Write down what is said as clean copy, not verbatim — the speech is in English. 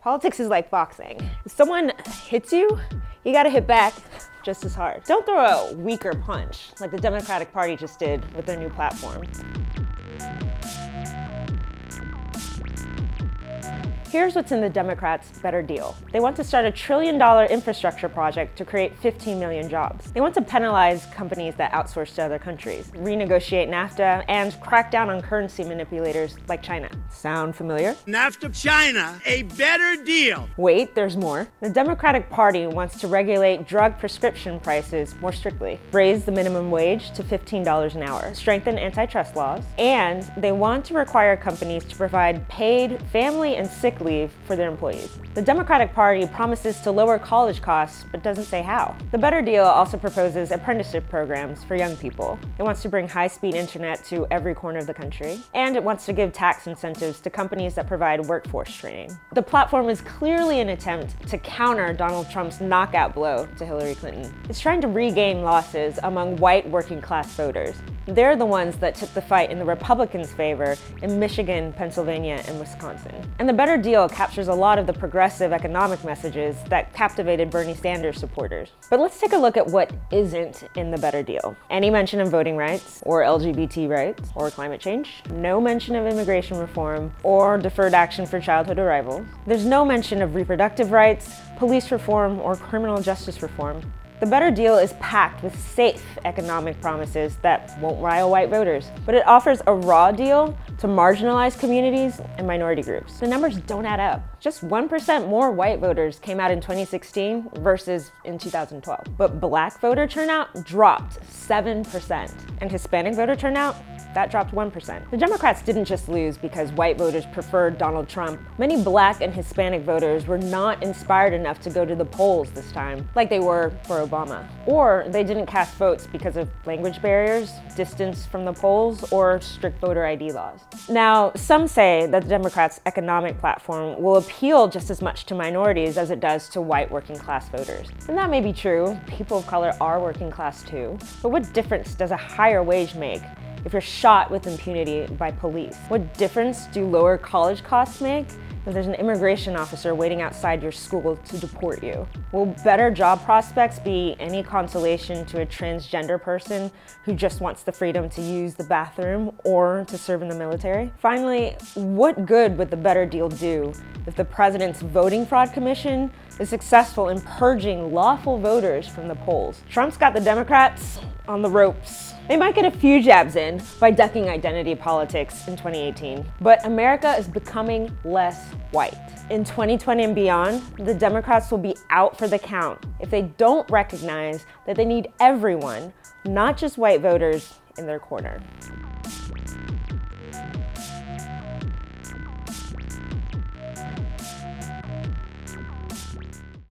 Politics is like boxing. If someone hits you, you gotta hit back just as hard. Don't throw a weaker punch like the Democratic Party just did with their new platform. Here's what's in the Democrats' better deal. They want to start a $1 trillion infrastructure project to create 15 million jobs. They want to penalize companies that outsource to other countries, renegotiate NAFTA, and crack down on currency manipulators like China. Sound familiar? NAFTA, China, a better deal. Wait, there's more. The Democratic Party wants to regulate drug prescription prices more strictly, raise the minimum wage to $15 an hour, strengthen antitrust laws, and they want to require companies to provide paid family and sick leave for their employees. The Democratic Party promises to lower college costs, but doesn't say how. The Better Deal also proposes apprenticeship programs for young people. It wants to bring high-speed internet to every corner of the country, and it wants to give tax incentives to companies that provide workforce training. The platform is clearly an attempt to counter Donald Trump's knockout blow to Hillary Clinton. It's trying to regain losses among white working-class voters. They're the ones that took the fight in the Republicans' favor in Michigan, Pennsylvania, and Wisconsin. And the Better Deal captures a lot of the progressive economic messages that captivated Bernie Sanders supporters. But let's take a look at what isn't in the Better Deal. Any mention of voting rights, or LGBT rights, or climate change. No mention of immigration reform, or deferred action for childhood arrivals. There's no mention of reproductive rights, police reform, or criminal justice reform. The Better Deal is packed with safe economic promises that won't rile white voters, but it offers a raw deal to marginalized communities and minority groups. The numbers don't add up. Just 1% more white voters came out in 2016 versus in 2012. But black voter turnout dropped 7%, and Hispanic voter turnout, that dropped 1%. The Democrats didn't just lose because white voters preferred Donald Trump. Many black and Hispanic voters were not inspired enough to go to the polls this time, like they were for Obama. Or they didn't cast votes because of language barriers, distance from the polls, or strict voter ID laws. Now, some say that the Democrats' economic platform will appeal just as much to minorities as it does to white working class voters. And that may be true. People of color are working class too. But what difference does a higher wage make if you're shot with impunity by police? What difference do lower college costs make if there's an immigration officer waiting outside your school to deport you? Will better job prospects be any consolation to a transgender person who just wants the freedom to use the bathroom or to serve in the military? Finally, what good would the Better Deal do if the president's voting fraud commission is successful in purging lawful voters from the polls? Trump's got the Democrats on the ropes. They might get a few jabs in by ducking identity politics in 2018, but America is becoming less white. In 2020 and beyond, the Democrats will be out for the count if they don't recognize that they need everyone, not just white voters, in their corner.